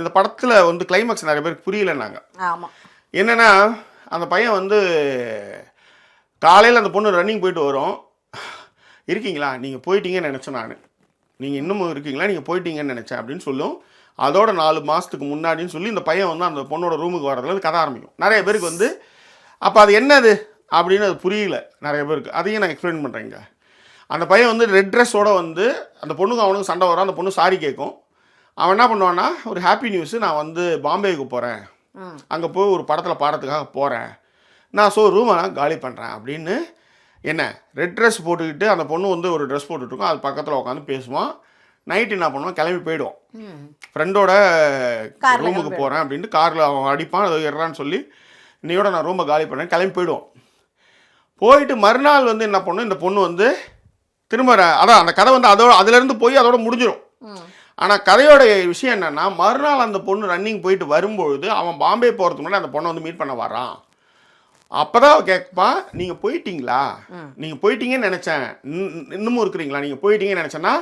இந்த படத்தில் வந்து கிளைமேக்ஸ் நிறைய பேருக்கு புரியலன்னாங்க. ஆமாம். என்னென்னா அந்த பையன் வந்து காலையில் அந்த பொண்ணு ரன்னிங் போயிட்டு வரும். இருக்கீங்களா, நீங்கள் போயிட்டீங்கன்னு நினச்சேன், நான் நீங்கள் இன்னமும் இருக்கீங்களா, நீங்கள் போயிட்டீங்கன்னு நினச்சேன் அப்படின்னு சொல்லும். அதோட 4 மாதத்துக்கு முன்னாடின்னு சொல்லி இந்த பையன் வந்து அந்த பொண்ணோட ரூமுக்கு வரதுல கதை ஆரம்பிக்கும். நிறைய பேருக்கு வந்து அப்போ அது என்னது அப்படின்னு அது புரியல நிறைய பேருக்கு. அதையும் நான் எக்ஸ்பிளைன் பண்ணுறேங்க. அந்த பையன் வந்து ரெட் ட்ரெஸ்ஸோடு வந்து அந்த பொண்ணுக்கு அவனுக்கு சண்டை வரும். அந்த பொண்ணு சாரி கேட்கும். அவன் என்ன பண்ணுவான்னா, ஒரு ஹாப்பி நியூஸு, நான் வந்து பாம்பேக்கு போகிறேன், அங்கே போய் ஒரு படத்தில் பாடுறதுக்காக போகிறேன், நான் ரூமை நான் காலி பண்ணுறேன் அப்படின்னு என்ன ரெட் ட்ரெஸ் போட்டுக்கிட்டு அந்த பொண்ணு வந்து ஒரு ட்ரெஸ் போட்டுட்ருக்கோம். அது பக்கத்தில் உட்காந்து பேசுவான். நைட்டு என்ன பண்ணுவான், கிளம்பி போயிடுவான். ஃப்ரெண்டோட ரூமுக்கு போகிறேன் அப்படின்ட்டு காரில் அவன் அடிப்பான். அது எறான்னு சொல்லி இன்னையோட நான் ரூமை காலி பண்ணேன், கிளம்பி போயிடுவான். போயிட்டு மறுநாள் வந்து என்ன பண்ணும், இந்த பொண்ணு வந்து திரும்ப அதான் அந்த கதை வந்து அதுலேருந்து போய் அதோட முடிஞ்சிடும். ஆனால் கதையோட விஷயம் என்னென்னா, மறுநாள் அந்த பொண்ணு ரன்னிங் போயிட்டு வரும்பொழுது அவன் பாம்பே போகிறதுக்கு முன்னாடி அந்த பொண்ணை வந்து மீட் பண்ண வரான். அப்போ தான் அவன் கேட்பான், நீங்கள் போயிட்டீங்களா, நீங்கள் போயிட்டீங்கன்னு நினச்சேன், இன்னமும் இருக்கிறீங்களா, நீங்கள் போயிட்டீங்கன்னு நினச்சேன்னா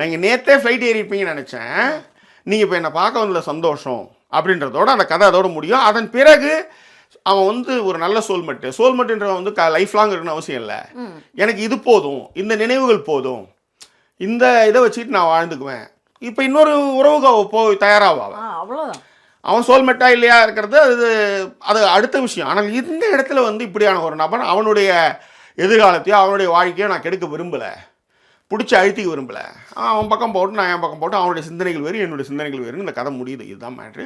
நீங்கள் நேற்றே ஃப்ளைட் ஏறிப்பீங்கன்னு நினச்சேன், நீங்கள் இப்போ என்னை பார்க்க வந்ததில் சந்தோஷம் அப்படின்றதோட அந்த கதை அதோட முடியும். அதன் பிறகு அவன் வந்து ஒரு நல்ல சோல்மெட்டுன்றவன் வந்து லைஃப் லாங் இருக்குன்னு அவசியம் இல்லை. எனக்கு இது போதும், இந்த நினைவுகள் போதும், இந்த இதை வச்சுட்டு நான் வாழ்ந்துக்குவேன். இப்போ இன்னொரு உறவுக்கு போய் தயாராகும். அவ்வளோதான். அவன் சோல்மெட்டா இல்லையா இருக்கிறது அது அடுத்த விஷயம். ஆனால் இந்த இடத்துல வந்து இப்படியான ஒரு நபர் அவனுடைய எதிர்காலத்தையோ அவனுடைய வாழ்க்கையோ நான் கெடுக்க விரும்பலை, பிடிச்சி அழுத்திக்க விரும்பலை. அவன் பக்கம் போட்டு நான் என் பக்கம் போட்டு அவனுடைய சிந்தனைகள் வேறு என்னுடைய சிந்தனைகள் வேறுன்னு இந்த கதை முடியுது. இதுதான் மேட்ரு.